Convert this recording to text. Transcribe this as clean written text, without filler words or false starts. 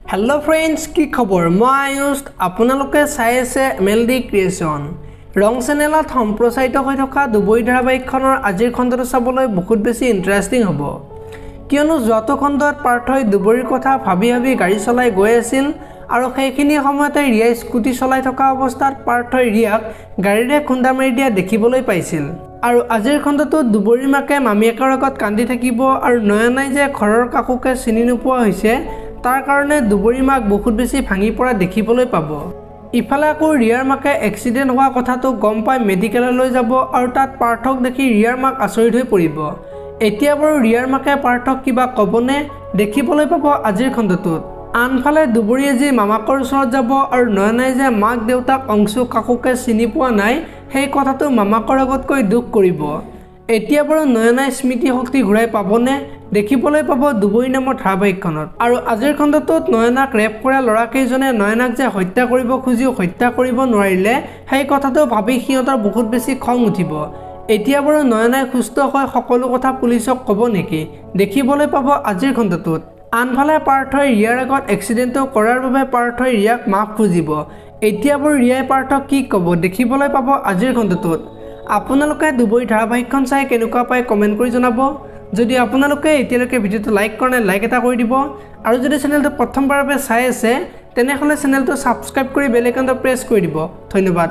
Hello friends की खबर मैं आयुष आपनालोके चाइ आछे एमएलडी क्रिएशन रंग चेनेলত सम्प्रचारित হৈ থকা দুবৰি ধাৰাবাহিকখনৰ আজিৰ খণ্ডটো চাবলৈ বহুত বেছি ইন্টাৰেষ্টিং হ'ব কিয়নো যোৱাটো খণ্ডত পাৰ্থই দুবৰিৰ কথা ভাবি ভাবি গাড়ী চলাই গৈ আছিল আৰু সেইখিনি সময়তে ৰিয়া স্কুটি চলাই থকা অৱস্থাত পাৰ্থই ৰিয়াক গাড়ীৰে খুন্দা মাৰি দিয়া দেখিবলৈ পাইছিল আৰু আজিৰ খণ্ডটো দুবৰিৰ মাকে মামিয়েকৰ আগত কান্দি থাকিব আৰু নয়নাই যে ঘৰৰ কাকুকে চিনি নোপোৱা হৈছে তাৰ কাৰণে দুবৰি মাক বহুত বেছি ভাঙি পৰা দেখিবলৈ পাব ইফালে আকৌ ৰিয়াৰ মাকে এক্সিডেন্ট হোৱা কথাটো গম পাই মেডিকেললৈ যাব আৰু তাত পাৰ্থক দেখি ৰিয়াৰ মাক আচৰিত হৈ পৰিব এতিয়া বাৰু ৰিয়াৰ মাকে পাৰ্থক কিবা ক'বনে দেখিবলৈ পাব আজিৰ খণ্ডটোত আনফালে দুবৰিয়ে যে মামাকৰ ওচৰত যাব আৰু নয়নাই যে মাক দেউতাক অংশু কাকুকে চিনি পোৱা নাই সেই কথাটো মামাকৰ আগত কৈ দুখ কৰিব এতিয়া বাৰু নয়নাই স্মৃতি শক্তি ঘূৰাই পাবনে দেখিবলৈ পাব দুবৰি নামৰ ধাৰাবাহিকখনত আৰু আজিৰ খণ্ডটোত নয়নাক ৰেপ কৰা ল'ৰাকেইজনে নয়নাক যে হত্যা কৰিব খুজিও হত্যা কৰিব নোৱাৰিলে সেই কথাটো ভাবি সিহঁতৰ বহুত বেছি খং উঠিব এতিয়া বাৰু নয়নাই সুস্থ হৈ সকলো কথা পুলিচক ক'ব নেকি দেখিবলৈ পাব আজিৰ খণ্ডটোত আনফালে পাৰ্থই ৰিয়াৰ আগত এক্সিডেন্টটো কৰাৰ বাবে পাৰ্থই ৰিয়াক মাফ খুজিব এতিয়া বাৰু ৰিয়াই পাৰ্থক কি ক'ব দেখিবলৈ পাব আজিৰ খণ্ডটোত আপোনালোকে দুবৰি ধাৰাবাহিকখন চাই কেনেকুৱা পায় কমেন্ট কৰি জনাব যদি আপোনালোকে এতিয়ালৈকে ভিডিওটো লাইক কৰা নাই লাইক এটা কৰি দিব আৰু যদি চেনেলটো প্ৰথমবাৰৰ বাবে চাই আছে তেনেহলে চেনেলটো সাবস্ক্ৰাইব কৰি বেল আইকনটো প্ৰেছ কৰি দিব ধন্যবাদ।